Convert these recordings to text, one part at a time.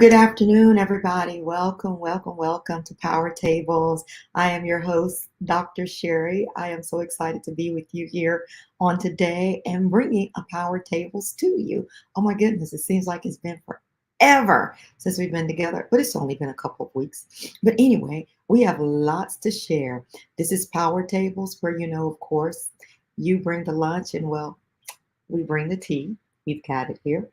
Good afternoon, everybody. Welcome, welcome, welcome to Power Tables. I am your host, Dr. Sheri. I am so excited to be with you here on today and bringing a Power Tables to you. Oh my goodness, it seems like it's been forever since we've been together, but it's only been a couple of weeks. But anyway, we have lots to share. This is Power Tables where, of course, you bring the lunch and, well, we bring the tea. We've got it here.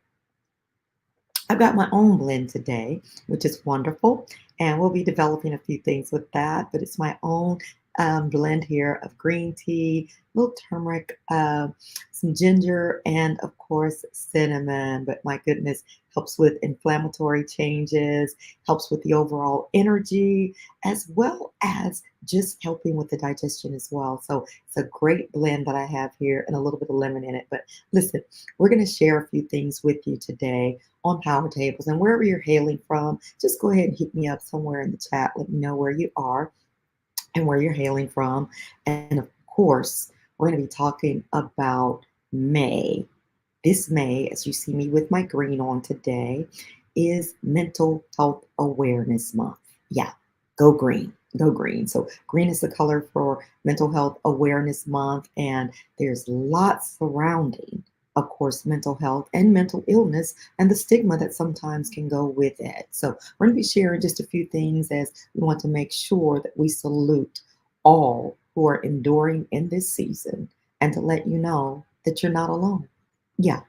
I've got my own blend today, which is wonderful, and we'll be developing a few things with that. But it's my own blend here of green tea, a little turmeric, some ginger, and of course cinnamon. But my goodness, helps with inflammatory changes, helps with the overall energy, as well as just helping with the digestion as well. So it's a great blend that I have here, and a little bit of lemon in it. But listen, we're going to share a few things with you today on Power Tables. And wherever you're hailing from, just go ahead and hit me up somewhere in the chat. Let me know where you are and where you're hailing from. And of course, we're going to be talking about May. This May, as you see me with my green on today, is Mental Health Awareness Month. Yeah, go green. Go green. So green is the color for Mental Health Awareness Month, and there's lots surrounding, of course, mental health and mental illness and the stigma that sometimes can go with it. So we're going to be sharing just a few things as we want to make sure that we salute all who are enduring in this season and to let you know that you're not alone. Yeah.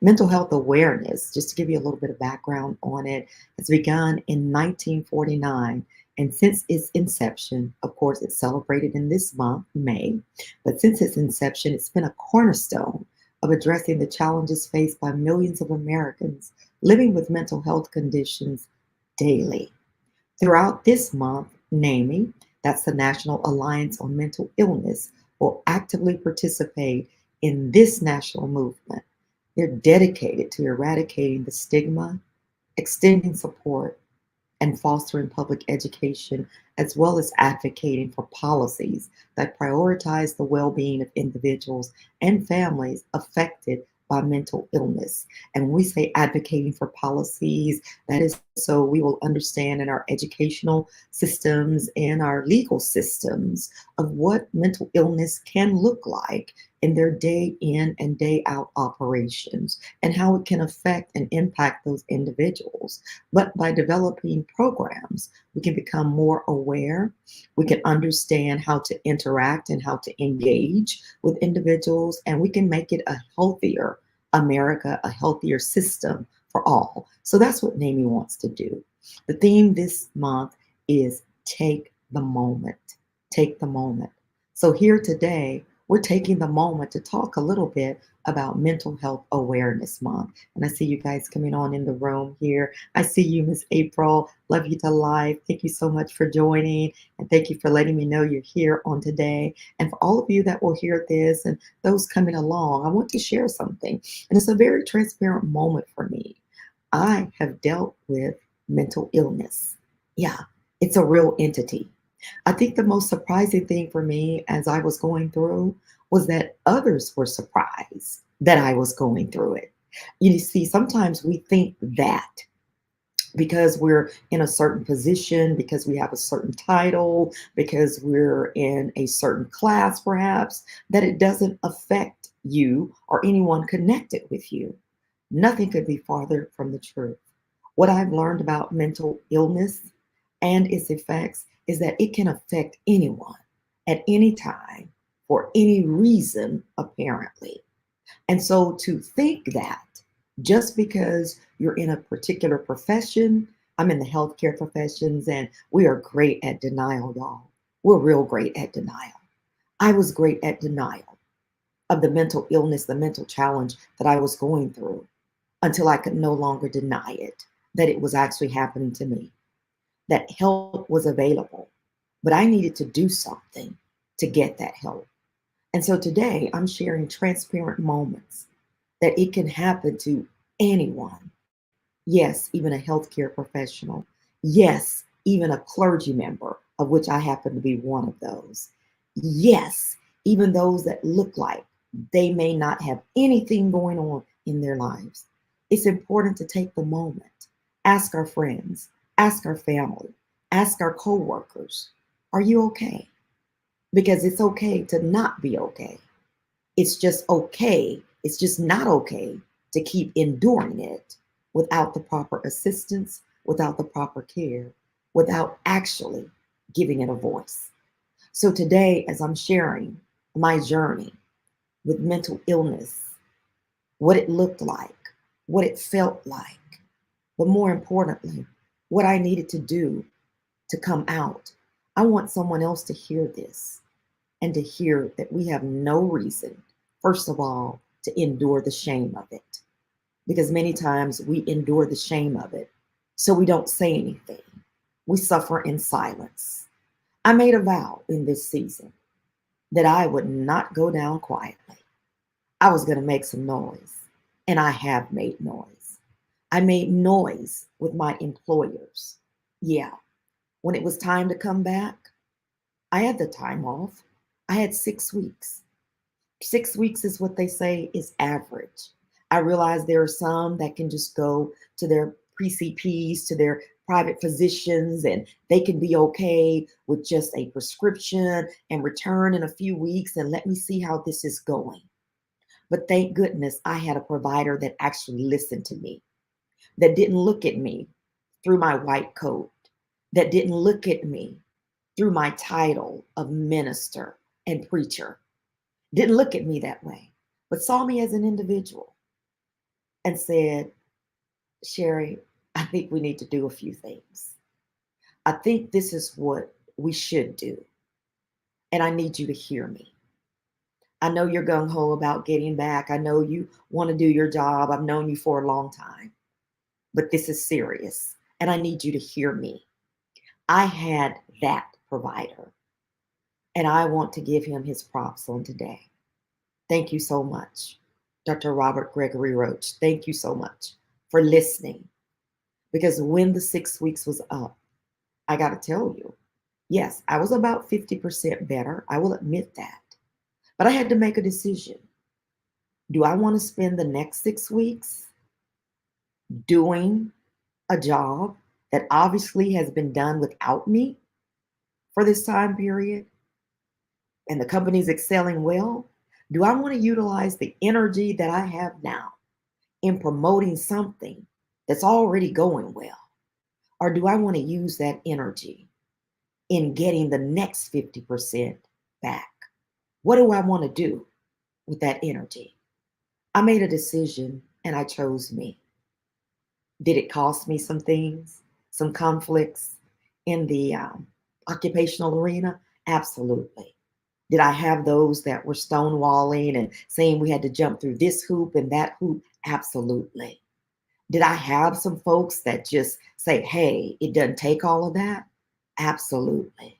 Mental health awareness, just to give you a little bit of background on it, has begun in 1949. And since its inception, of course, it's celebrated in this month, May, but since its inception, it's been a cornerstone of addressing the challenges faced by millions of Americans living with mental health conditions daily. Throughout this month, NAMI, that's the National Alliance on Mental Illness, will actively participate in this national movement. They're dedicated to eradicating the stigma, extending support, and fostering public education, as well as advocating for policies that prioritize the well-being of individuals and families affected by mental illness. And when we say advocating for policies, that is so we will understand in our educational systems and our legal systems of what mental illness can look like in their day in and day out operations and how it can affect and impact those individuals. But by developing programs, we can become more aware. We can understand how to interact and how to engage with individuals, and we can make it a healthier America, a healthier system for all. So that's what NAMI wants to do. The theme this month is take the moment. Take the moment. So here today, we're taking the moment to talk a little bit about Mental Health Awareness Month. And I see you guys coming on in the room here. I see you, Miss April. Love you to life. Thank you so much for joining. And thank you for letting me know you're here on today. And for all of you that will hear this and those coming along, I want to share something. And it's a very transparent moment for me. I have dealt with mental illness. Yeah, it's a real entity. I think the most surprising thing for me as I was going through was that others were surprised that I was going through it. You see, sometimes we think that because we're in a certain position, because we have a certain title, because we're in a certain class, perhaps, that it doesn't affect you or anyone connected with you. Nothing could be farther from the truth. What I've learned about mental illness and its effects is that it can affect anyone at any time for any reason, apparently. And so to think that just because you're in a particular profession, I'm in the healthcare professions, and we are great at denial, y'all. We're real great at denial. I was great at denial of the mental illness, the mental challenge that I was going through until I could no longer deny it, that it was actually happening to me, that help was available, but I needed to do something to get that help. And so today I'm sharing transparent moments that it can happen to anyone. Yes, even a healthcare professional. Yes, even a clergy member, of which I happen to be one of those. Yes, even those that look like they may not have anything going on in their lives. It's important to take the moment Ask our friends, ask our family, ask our coworkers, are you okay? Because it's okay to not be okay. It's just okay. It's just not okay to keep enduring it without the proper assistance, without the proper care, without actually giving it a voice. So today, as I'm sharing my journey with mental illness, what it looked like, what it felt like, but more importantly, what I needed to do to come out, I want someone else to hear this and to hear that we have no reason, first of all, to endure the shame of it. Because many times we endure the shame of it, so we don't say anything. We suffer in silence. I made a vow in this season that I would not go down quietly. I was going to make some noise, and I have made noise. I made noise with my employers. Yeah, when it was time to come back, I had the time off. I had 6 weeks. 6 weeks is what they say is average. I realize there are some that can just go to their PCPs, to their private physicians, and they can be okay with just a prescription and return in a few weeks and let me see how this is going. But thank goodness I had a provider that actually listened to me, that didn't look at me through my white coat, that didn't look at me through my title of minister and preacher, didn't look at me that way, but saw me as an individual and said, Sheri, I think we need to do a few things. I think this is what we should do. And I need you to hear me. I know you're gung ho about getting back. I know you want to do your job. I've known you for a long time, but this is serious. And I need you to hear me. I had that provider, and I want to give him his props on today. Thank you so much, Dr. Robert Gregory Roach. Thank you so much for listening. Because when the 6 weeks was up, I got to tell you, yes, I was about 50% better. I will admit that. But I had to make a decision. Do I want to spend the next 6 weeks doing a job that obviously has been done without me for this time period, and the company's excelling well? Do I want to utilize the energy that I have now in promoting something that's already going well? Or do I want to use that energy in getting the next 50% back? What do I want to do with that energy? I made a decision and I chose me. Did it cost me some things, some conflicts in the occupational arena? Absolutely. Did I have those that were stonewalling and saying we had to jump through this hoop and that hoop? Absolutely. Did I have some folks that just say, hey, it doesn't take all of that? Absolutely.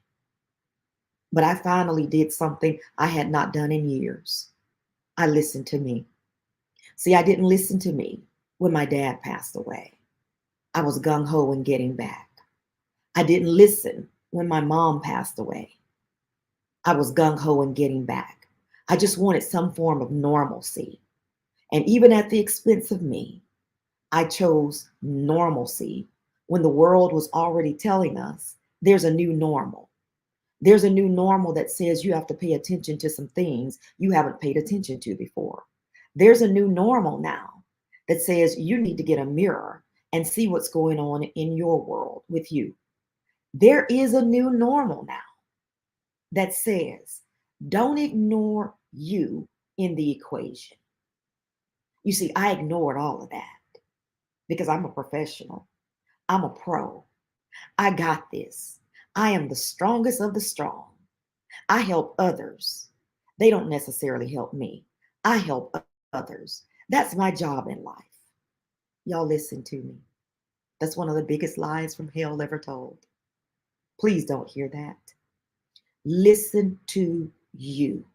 But I finally did something I had not done in years. I listened to me. See, I didn't listen to me when my dad passed away. I was gung ho in getting back. I didn't listen when my mom passed away. I was gung ho in getting back. I just wanted some form of normalcy. And even at the expense of me, I chose normalcy when the world was already telling us there's a new normal. There's a new normal that says you have to pay attention to some things you haven't paid attention to before. There's a new normal now that says you need to get a mirror and see what's going on in your world with you. There is a new normal now that says don't ignore you in the equation. You see, I ignored all of that because I'm a professional. I'm a pro. I got this. I am the strongest of the strong. I help others. They don't necessarily help me. I help others. That's my job in life. Y'all listen to me. That's one of the biggest lies from hell ever told. Please don't hear that. Listen to you.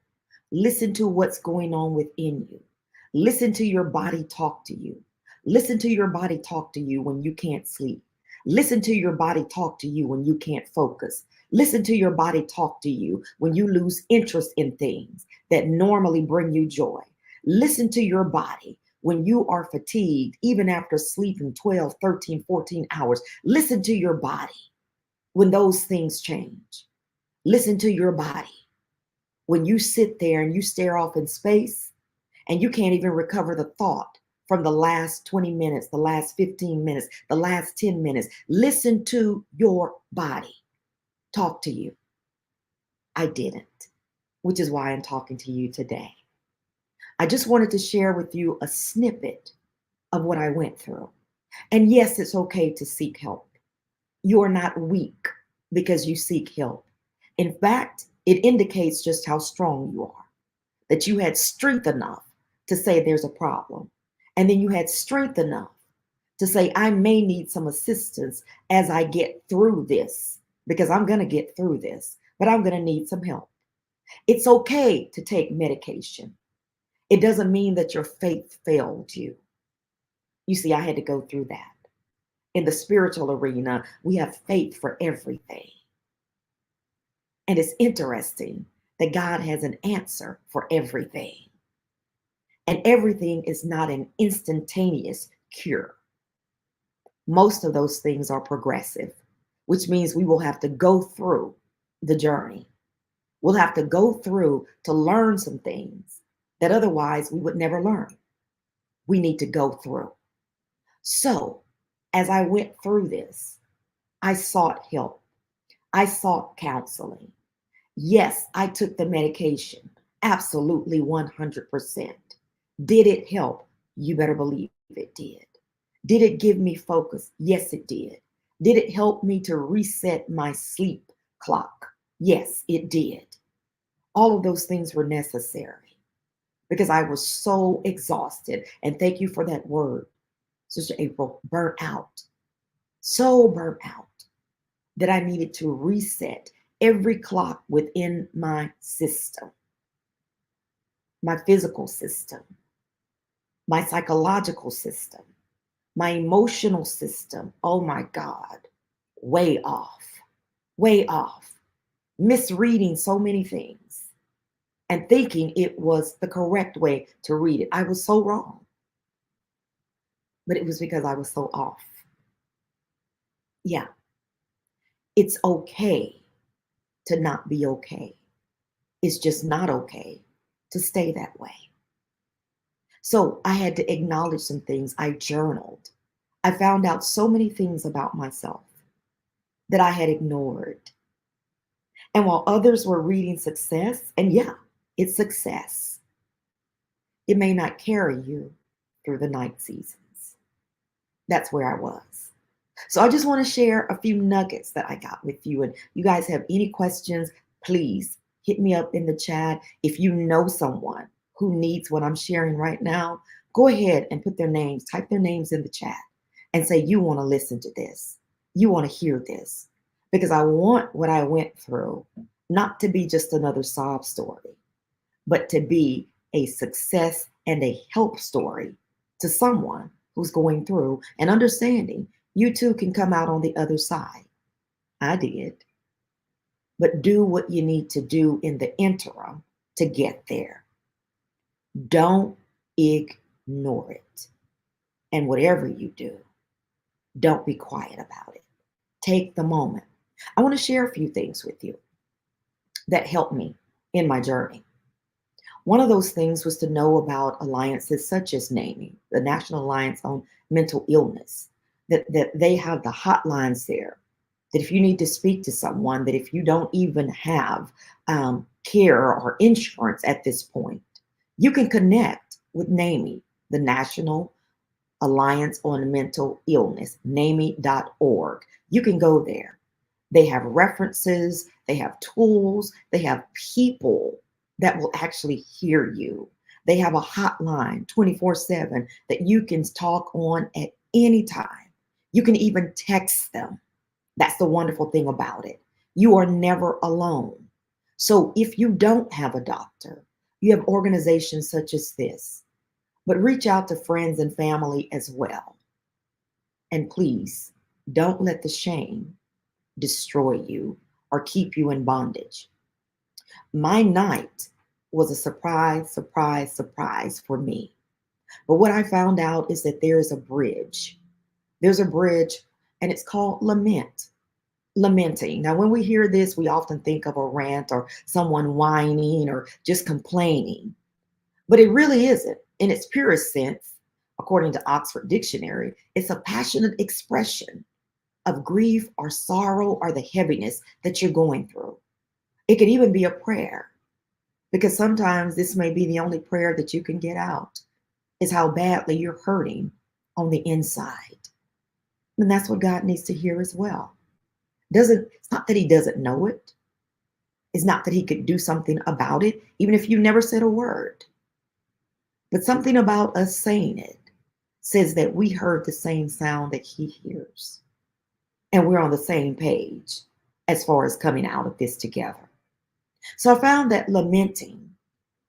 Listen to what's going on within you. Listen to your body talk to you. Listen to your body talk to you when you can't sleep. Listen to your body talk to you when you can't focus. Listen to your body talk to you when you lose interest in things that normally bring you joy. Listen to your body when you are fatigued, even after sleeping 12, 13, 14 hours. Listen to your body when those things change. Listen to your body when you sit there and you stare off in space and you can't even recover the thought from the last 20 minutes, the last 15 minutes, the last 10 minutes. Listen to your body talk to you. I didn't, which is why I'm talking to you today. I just wanted to share with you a snippet of what I went through. And yes, it's okay to seek help. You are not weak because you seek help. In fact, it indicates just how strong you are, that you had strength enough to say there's a problem. And then you had strength enough to say, I may need some assistance as I get through this, because I'm going to get through this, but I'm going to need some help. It's okay to take medication. It doesn't mean that your faith failed you. You see, I had to go through that. In the spiritual arena, we have faith for everything. And it's interesting that God has an answer for everything. And everything is not an instantaneous cure. Most of those things are progressive, which means we will have to go through the journey. We'll have to go through to learn some things that otherwise we would never learn. We need to go through. So, as I went through this, I sought help. I sought counseling. Yes, I took the medication. Absolutely 100%. Did it help? You better believe it did. Did it give me focus? Yes, it did. Did it help me to reset my sleep clock? Yes, it did. All of those things were necessary because I was so exhausted. And thank you for that word, Sister April, burnt out. So burnt out that I needed to reset every clock within my system, my physical system, my psychological system, my emotional system. Oh my God, way off, way off, misreading so many things and thinking it was the correct way to read it. I was so wrong, but it was because I was so off. Yeah, it's okay to not be okay. It's just not okay to stay that way. So I had to acknowledge some things. I journaled. I found out so many things about myself that I had ignored. And while others were reading success, and yeah, it's success, it may not carry you through the night seasons. That's where I was. So I just want to share a few nuggets that I got with you. And you guys have any questions, please hit me up in the chat. If you know someone who needs what I'm sharing right now, go ahead and put their names, type their names in the chat and say, you want to listen to this. You want to hear this. Because I want what I went through not to be just another sob story, but to be a success and a help story to someone who's going through and understanding you too can come out on the other side. I did. But do what you need to do in the interim to get there. Don't ignore it. And whatever you do, don't be quiet about it. Take the moment. I want to share a few things with you that helped me in my journey. One of those things was to know about alliances such as NAMI, the National Alliance on Mental Illness, that they have the hotlines there, that if you need to speak to someone, that if you don't even have care or insurance at this point, you can connect with NAMI, the National Alliance on Mental Illness, NAMI.org. You can go there. They have references, they have tools, they have people that will actually hear you. They have a hotline 24/7 that you can talk on at any time. You can even text them. That's the wonderful thing about it. You are never alone. So if you don't have a doctor, you have organizations such as this, but reach out to friends and family as well. And please don't let the shame destroy you or keep you in bondage. My night was a surprise for me. But what I found out is that there is a bridge. There's a bridge, and it's called lament. Lamenting. Now, when we hear this, we often think of a rant or someone whining or just complaining, but it really isn't. In its purest sense, according to Oxford Dictionary, it's a passionate expression of grief or sorrow or the heaviness that you're going through. It could even be a prayer, because sometimes this may be the only prayer that you can get out, is how badly you're hurting on the inside. And that's what God needs to hear as well. It's not that he doesn't know it. It's not that he could do something about it, even if you never said a word. But something about us saying it says that we heard the same sound that he hears. And we're on the same page as far as coming out of this together. So I found that lamenting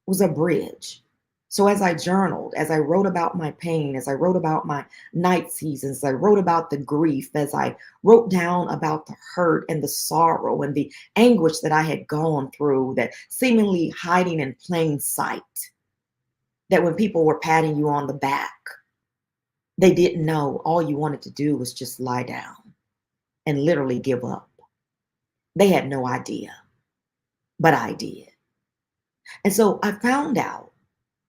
was a bridge. So as I journaled, as I wrote about my pain, as I wrote about my night seasons, as I wrote about the grief, as I wrote down about the hurt and the sorrow and the anguish that I had gone through, that seemingly hiding in plain sight, that when people were patting you on the back, they didn't know all you wanted to do was just lie down and literally give up. They had no idea, but I did. And so I found out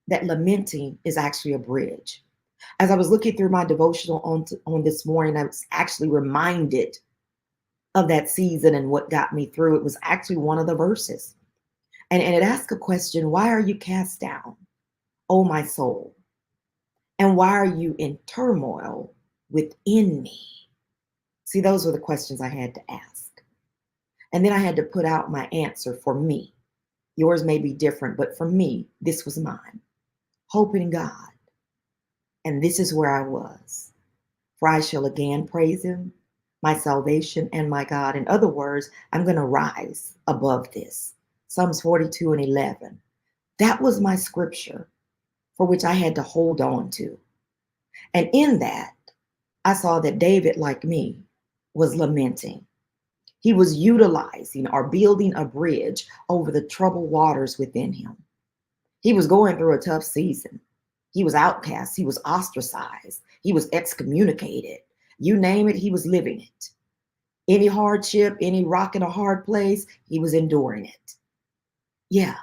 that lamenting is actually a bridge. As I was looking through my devotional on this morning, I was actually reminded of that season and what got me through. It was actually one of the verses. And it asked a question: why are you cast down, O my soul? And why are you in turmoil within me? See, those were the questions I had to ask. And then I had to put out my answer for me. Yours may be different, but for me, this was mine. Hope in God. And this is where I was. For I shall again praise him, my salvation and my God. In other words, I'm going to rise above this. Psalms 42:11. That was my scripture for which I had to hold on to. And in that, I saw that David, like me, was lamenting. He was utilizing or building a bridge over the troubled waters within him. He was going through a tough season. He was outcast. He was ostracized. He was excommunicated. You name it, he was living it. Any hardship, any rock in a hard place, he was enduring it. Yeah,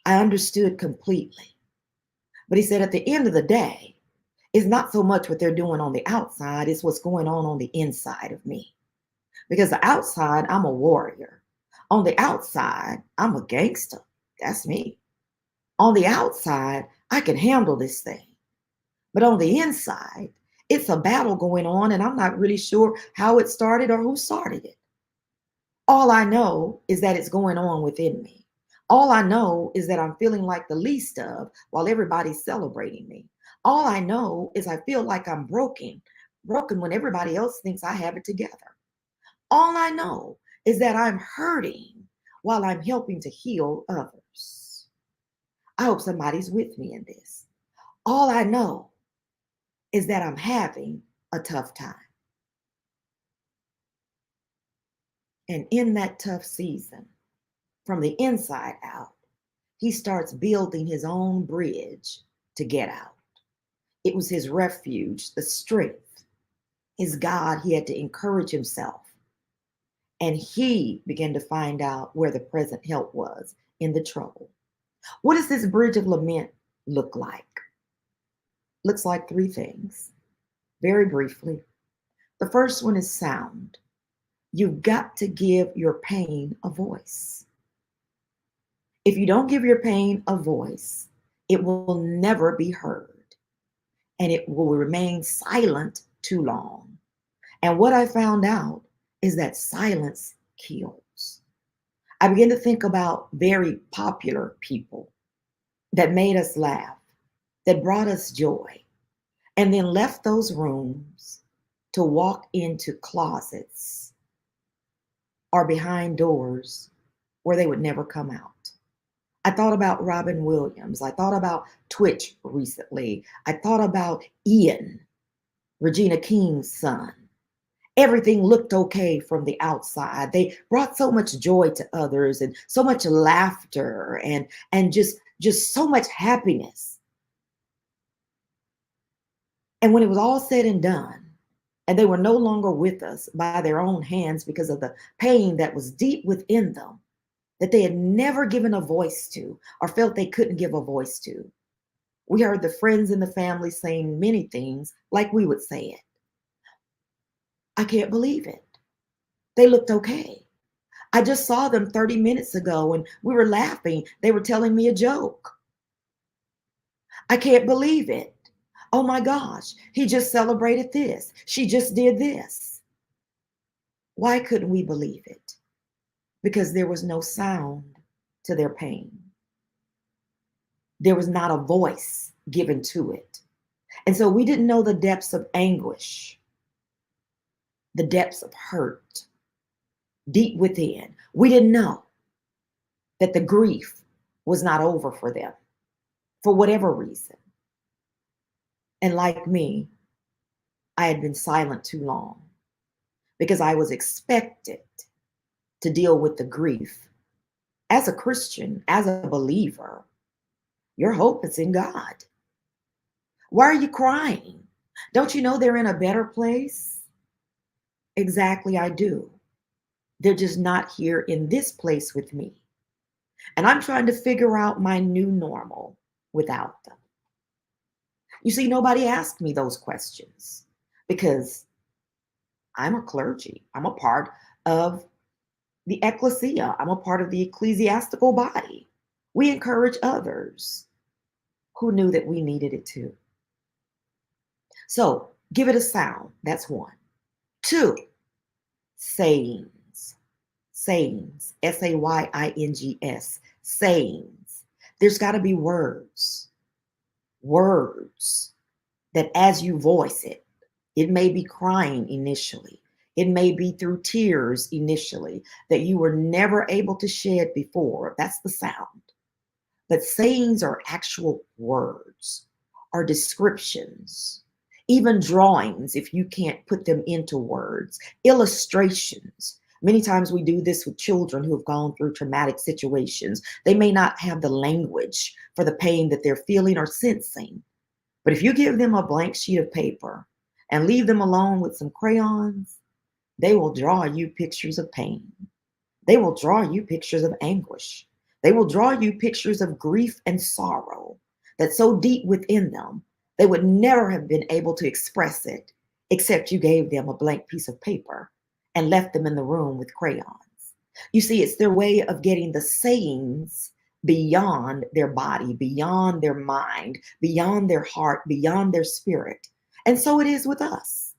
I understood completely. But he said at the end of the day, it's not so much what they're doing on the outside, it's what's going on the inside of me. Because the outside, I'm a warrior. On the outside, I'm a gangster. That's me. On the outside, I can handle this thing. But on the inside, it's a battle going on, and I'm not really sure how it started or who started it. All I know is that it's going on within me. All I know is that I'm feeling like the least of while everybody's celebrating me. All I know is I feel like I'm broken when everybody else thinks I have it together. All I know is that I'm hurting while I'm helping to heal others. I hope somebody's with me in this. All I know is that I'm having a tough time. And in that tough season, from the inside out, he starts building his own bridge to get out. It was his refuge, the strength, his God. He had to encourage himself. And he began to find out where the present help was in the trouble. What does this bridge of lament look like? Looks like three things. Very briefly. The first one is sound. You've got to give your pain a voice. If you don't give your pain a voice, it will never be heard, and it will remain silent too long. And what I found out is that silence kills. I began to think about very popular people that made us laugh, that brought us joy, and then left those rooms to walk into closets or behind doors where they would never come out. I thought about Robin Williams. I thought about Twitch recently. I thought about Ian, Regina King's son. Everything looked okay from the outside. They brought so much joy to others and so much laughter and just so much happiness. And when it was all said and done, and they were no longer with us by their own hands because of the pain that was deep within them, that they had never given a voice to or felt they couldn't give a voice to. We heard the friends and the family saying many things like we would say it. I can't believe it. They looked okay. I just saw them 30 minutes ago and we were laughing. They were telling me a joke. I can't believe it. Oh my gosh, he just celebrated this. She just did this. Why couldn't we believe it? Because there was no sound to their pain. There was not a voice given to it. And so we didn't know the depths of anguish, the depths of hurt deep within. We didn't know that the grief was not over for them for whatever reason. And like me, I had been silent too long because I was expected to deal with the grief. As a Christian, as a believer, your hope is in God. Why are you crying? Don't you know they're in a better place? Exactly, I do. They're just not here in this place with me. And I'm trying to figure out my new normal without them. You see, nobody asked me those questions because I'm a clergy. I'm a part of the ecclesia. I'm a part of the ecclesiastical body. We encourage others who knew that we needed it too. So give it a sound. That's one. Two, sayings. Sayings. Sayings. Sayings. There's got to be words. Words that as you voice it, it may be crying initially. It may be through tears initially that you were never able to shed before. That's the sound. But sayings are actual words, are descriptions, even drawings, if you can't put them into words, illustrations. Many times we do this with children who have gone through traumatic situations. They may not have the language for the pain that they're feeling or sensing. But if you give them a blank sheet of paper and leave them alone with some crayons, they will draw you pictures of pain. They will draw you pictures of anguish. They will draw you pictures of grief and sorrow that's so deep within them, they would never have been able to express it except you gave them a blank piece of paper and left them in the room with crayons. You see, it's their way of getting the sayings beyond their body, beyond their mind, beyond their heart, beyond their spirit. And so it is with us.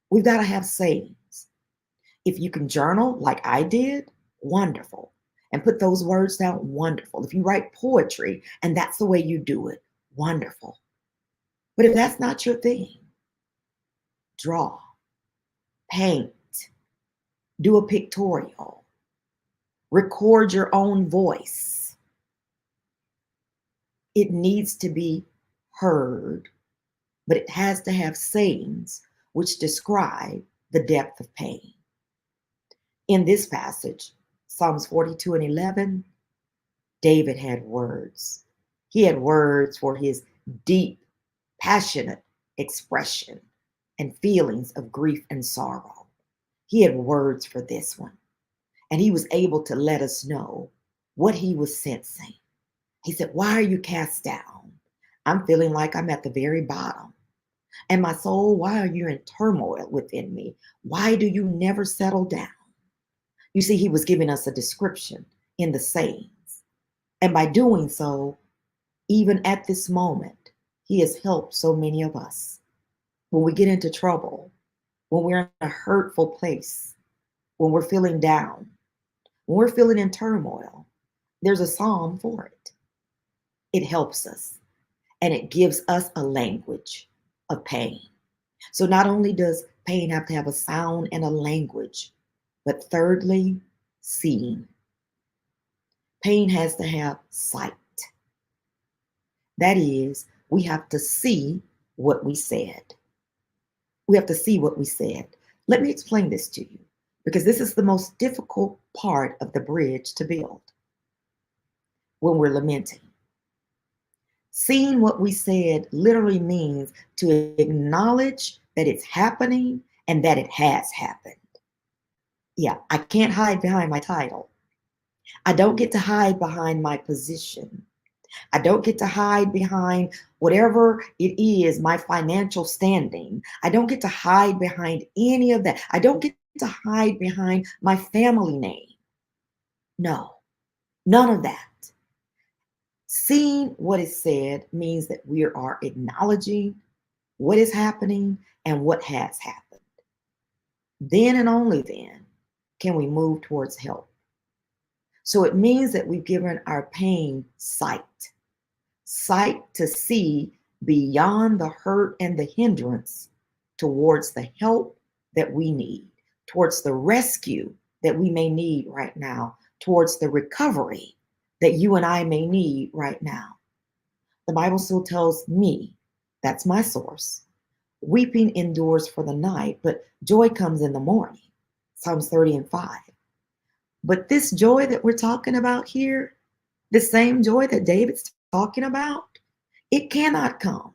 We've got to have sayings. If you can journal like I did, wonderful. And put those words down, wonderful. If you write poetry and that's the way you do it, wonderful. But if that's not your thing, draw, paint, do a pictorial, record your own voice. It needs to be heard, but it has to have sayings which describe the depth of pain. In this passage, Psalms 42 and 11, David had words. He had words for his deep, passionate expression and feelings of grief and sorrow. He had words for this one. And he was able to let us know what he was sensing. He said, "Why are you cast down? I'm feeling like I'm at the very bottom. And my soul, why are you in turmoil within me? Why do you never settle down?" You see, he was giving us a description in the sayings. And by doing so, even at this moment, he has helped so many of us. When we get into trouble, when we're in a hurtful place, when we're feeling down, when we're feeling in turmoil, there's a psalm for it. It helps us and it gives us a language of pain. So not only does pain have to have a sound and a language, but thirdly, seeing. Pain has to have sight. That is, we have to see what we said. We have to see what we said. Let me explain this to you, because this is the most difficult part of the bridge to build when we're lamenting. Seeing what we said literally means to acknowledge that it's happening and that it has happened. Yeah, I can't hide behind my title. I don't get to hide behind my position. I don't get to hide behind whatever it is, my financial standing. I don't get to hide behind any of that. I don't get to hide behind my family name. No, none of that. Seeing what is said means that we are acknowledging what is happening and what has happened. Then and only then can we move towards help. So it means that we've given our pain sight to see beyond the hurt and the hindrance towards the help that we need, towards the rescue that we may need right now, towards the recovery that you and I may need right now. The Bible still tells me, that's my source, weeping endures for the night, but joy comes in the morning. Psalms 30:5. But this joy that we're talking about here, the same joy that David's talking about, it cannot come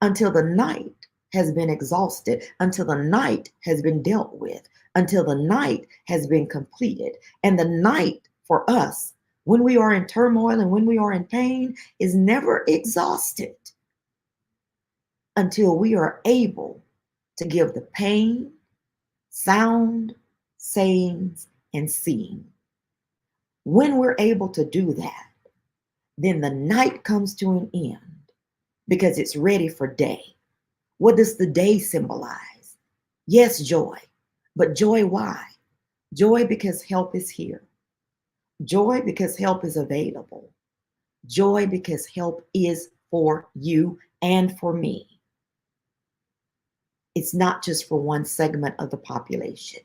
until the night has been exhausted, until the night has been dealt with, until the night has been completed. And the night for us, when we are in turmoil and when we are in pain, is never exhausted until we are able to give the pain, sound, sayings, and seeing. When we're able to do that, then the night comes to an end because it's ready for day. What does the day symbolize? Yes, joy. But joy, why? Joy because help is here. Joy because help is available. Joy because help is for you and for me. It's not just for one segment of the population.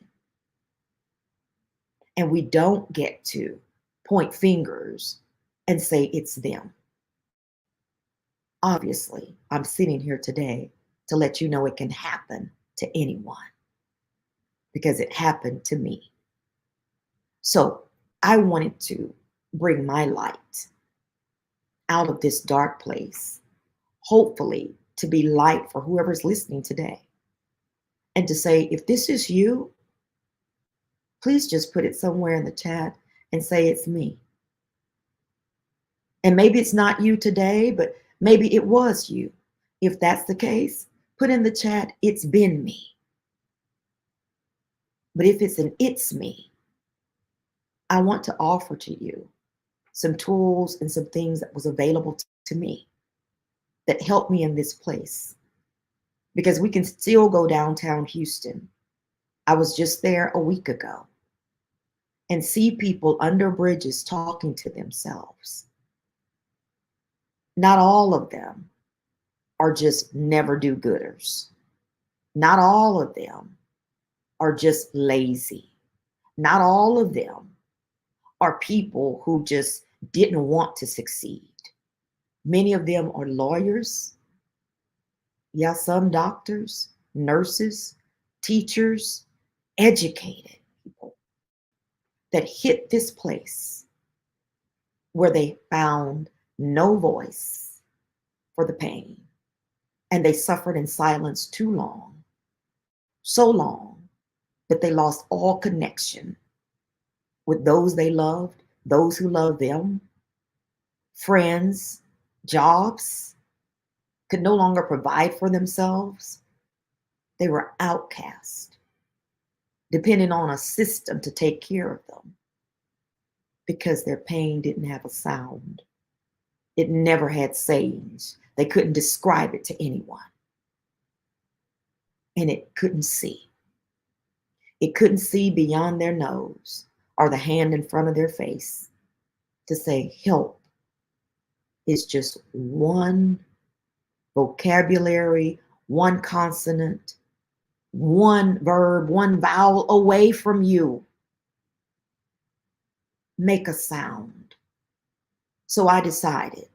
And we don't get to point fingers and say it's them. Obviously, I'm sitting here today to let you know it can happen to anyone because it happened to me. So I wanted to bring my light out of this dark place, hopefully to be light for whoever's listening today. And to say, if this is you, please just put it somewhere in the chat and say it's me. And maybe it's not you today, but maybe it was you. If that's the case, put in the chat, it's been me. But if it's an it's me, I want to offer to you some tools and some things that was available to me that helped me in this place. Because we can still go downtown Houston. I was just there a week ago and see people under bridges talking to themselves. Not all of them are just never do gooders. Not all of them are just lazy. Not all of them are people who just didn't want to succeed. Many of them are lawyers. Yeah, some doctors, nurses, teachers, educated people that hit this place where they found no voice for the pain. And they suffered in silence too long, so long that they lost all connection with those they loved, those who loved them, friends, jobs, could no longer provide for themselves. They were outcast, depending on a system to take care of them because their pain didn't have a sound. It never had sayings. They couldn't describe it to anyone. And it couldn't see. It couldn't see beyond their nose or the hand in front of their face to say help is just one vocabulary, one consonant, one verb, one vowel away from you. Make a sound. So I decided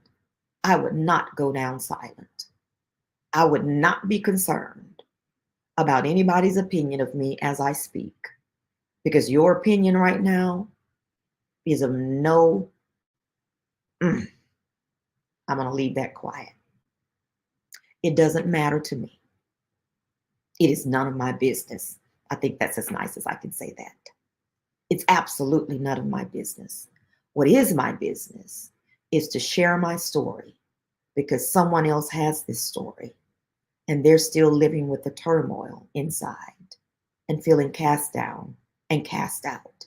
I would not go down silent. I would not be concerned about anybody's opinion of me as I speak, because your opinion right now is of no, I'm going to leave that quiet. It doesn't matter to me. It is none of my business. I think that's as nice as I can say that. It's absolutely none of my business. What is my business is to share my story, because someone else has this story and they're still living with the turmoil inside and feeling cast down and cast out.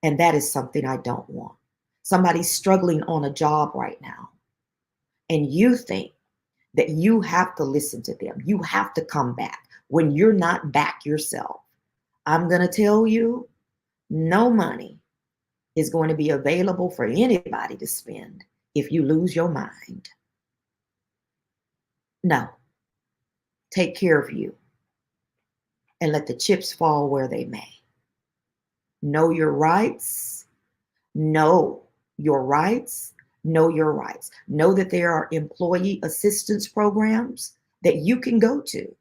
And that is something I don't want. Somebody's struggling on a job right now, and you think that you have to listen to them. You have to come back when you're not back yourself. I'm going to tell you, no money is going to be available for anybody to spend if you lose your mind. No. Take care of you and let the chips fall where they may. Know your rights. Know your rights. Know your rights. Know that there are employee assistance programs that you can go to,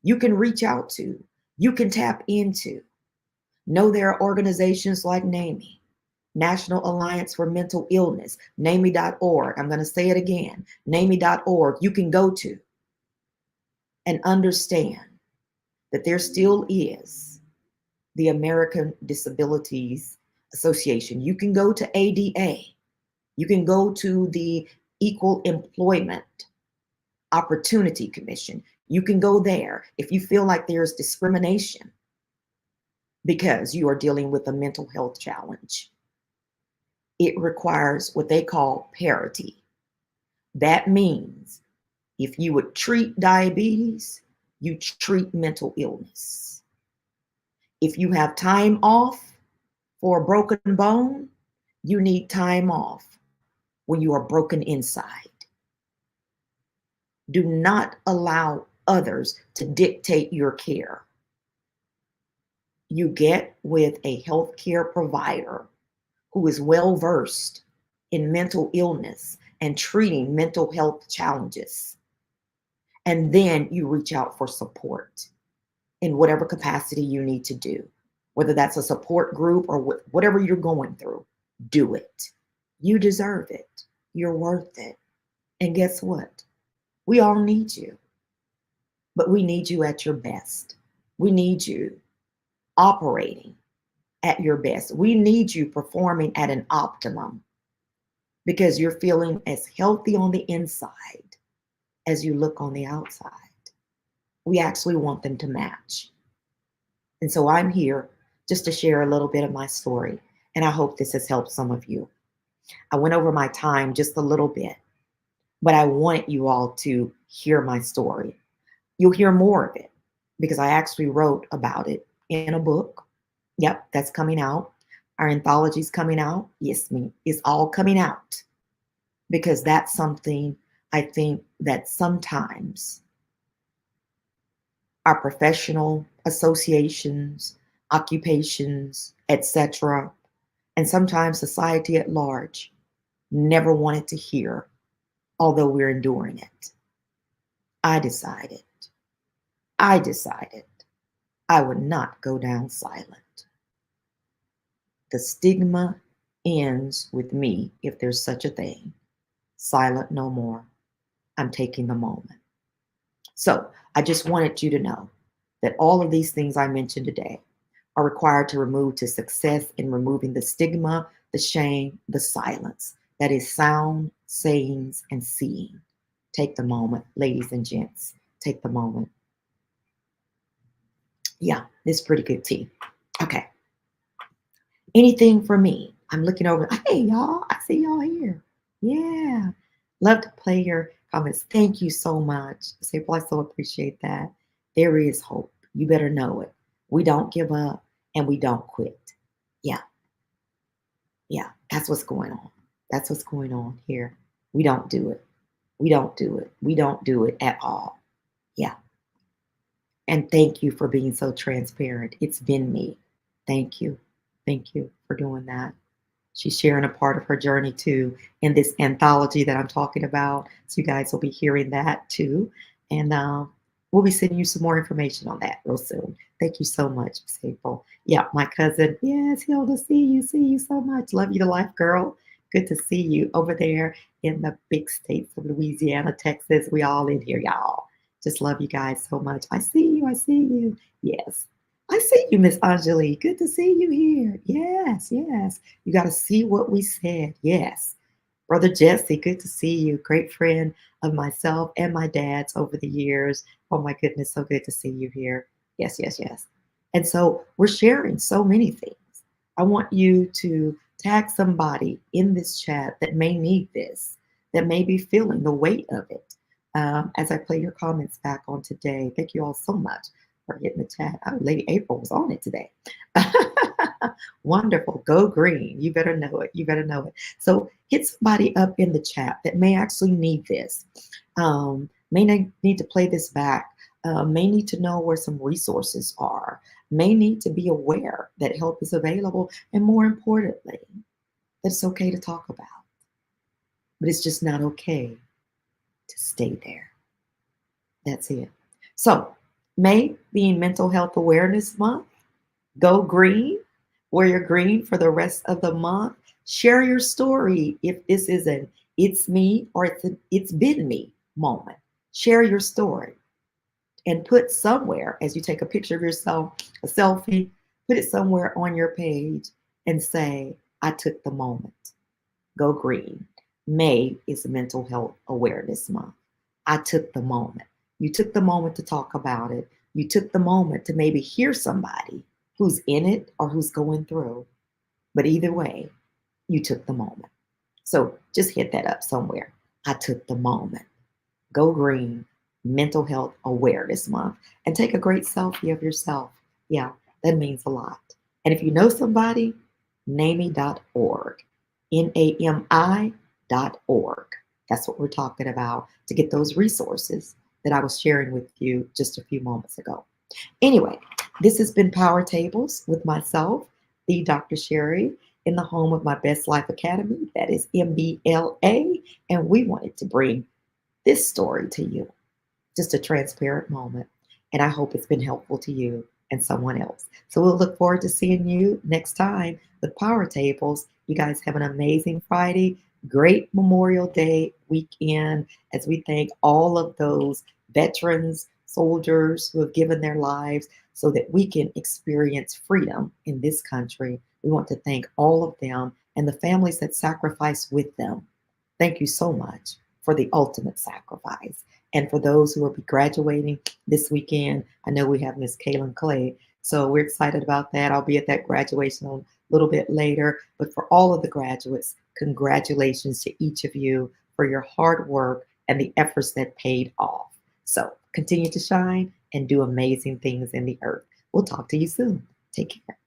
you can reach out to, you can tap into. Know there are organizations like NAMI, National Alliance for Mental Illness, NAMI.org. I'm going to say it again, NAMI.org. You can go to and understand that there still is the American Disabilities Association. You can go to ADA. You can go to the Equal Employment Opportunity Commission. You can go there if you feel like there's discrimination because you are dealing with a mental health challenge. It requires what they call parity. That means if you would treat diabetes, you treat mental illness. If you have time off for a broken bone, you need time off when you are broken inside. Do not allow others to dictate your care. You get with a healthcare provider who is well versed in mental illness and treating mental health challenges. And then you reach out for support in whatever capacity you need to do, whether that's a support group or whatever you're going through. Do it. You deserve it. You're worth it. And guess what? We all need you, but we need you at your best. We need you operating at your best. We need you performing at an optimum, because you're feeling as healthy on the inside as you look on the outside. We actually want them to match. And so I'm here just to share a little bit of my story, and I hope this has helped some of you. I went over my time just a little bit, but I wanted you all to hear my story. You'll hear more of it because I actually wrote about it in a book. Yep, that's coming out. Our anthology's coming out. Yes, it's all coming out, because that's something I think that sometimes our professional associations, occupations, etc., and sometimes society at large never wanted to hear, although we're enduring it. I decided I would not go down silent. The stigma ends with me, if there's such a thing. Silent no more. I'm taking the moment. So I just wanted you to know that all of these things I mentioned today are required to remove to success in removing the stigma, the shame, the silence. That is sound, sayings, and seeing. Take the moment, ladies and gents. Take the moment. Yeah, this is pretty good tea. Okay. Anything for me? I'm looking over. Hey, y'all. I see y'all here. Yeah. Love to play your comments. Thank you so much. I so appreciate that. There is hope. You better know it. We don't give up and we don't quit. Yeah. Yeah. That's what's going on. That's what's going on here. We don't do it. We don't do it. We don't do it at all. Yeah. And thank you for being so transparent. It's been me. Thank you. Thank you for doing that. She's sharing a part of her journey too in this anthology that I'm talking about. So you guys will be hearing that too. And we'll be sending you some more information on that real soon. Thank you so much, Miss April. Yeah, my cousin. Yes, Hilda, see you so much. Love you to life, girl. Good to see you over there in the big states of Louisiana, Texas. We all in here, y'all. Just love you guys so much. I see you. I see you. Yes. I see you, Miss Anjali. Good to see you here. Yes, yes. You got to see what we said. Yes. Brother Jesse, good to see you. Great friend of myself and my dad's over the years. Oh my goodness, so good to see you here. Yes, yes, yes. And so we're sharing so many things. I want you to tag somebody in this chat that may need this, that may be feeling the weight of it. As I play your comments back on today, thank you all so much for hitting the chat. Oh, Lady April was on it today. Wonderful. Go green. You better know it. You better know it. So hit somebody up in the chat that may actually need this, may need to play this back, may need to know where some resources are, may need to be aware that help is available, and more importantly, that it's okay to talk about, but it's just not okay to stay there. That's it. So, May being Mental Health Awareness Month, go green, wear your green for the rest of the month. Share your story if this is an it's me or it's been me moment. Share your story and put somewhere, as you take a picture of yourself, a selfie, put it somewhere on your page and say, I took the moment. Go green. May is Mental Health Awareness Month. I took the moment. You took the moment to talk about it. You took the moment to maybe hear somebody who's in it or who's going through. But either way, you took the moment. So just hit that up somewhere. I took the moment. Go green, Mental Health Awareness Month, and take a great selfie of yourself. Yeah, that means a lot. And if you know somebody, NAMI.org, NAMI.org. That's what we're talking about to get those resources that I was sharing with you just a few moments ago. Anyway, this has been Power Tables with myself, the Dr. Sheri, in the home of my Best Life Academy, that is MBLA, and we wanted to bring this story to you. Just a transparent moment, and I hope it's been helpful to you and someone else. So we'll look forward to seeing you next time with Power Tables. You guys have an amazing Friday, great Memorial Day weekend as we thank all of those veterans, soldiers who have given their lives so that we can experience freedom in this country. We want to thank all of them and the families that sacrifice with them. Thank you so much for the ultimate sacrifice. And for those who will be graduating this weekend, I know we have Miss Kaylin Clay, so we're excited about that. I'll be at that graduation a little bit later. But for all of the graduates, congratulations to each of you for your hard work and the efforts that paid off. So continue to shine and do amazing things in the earth. We'll talk to you soon. Take care.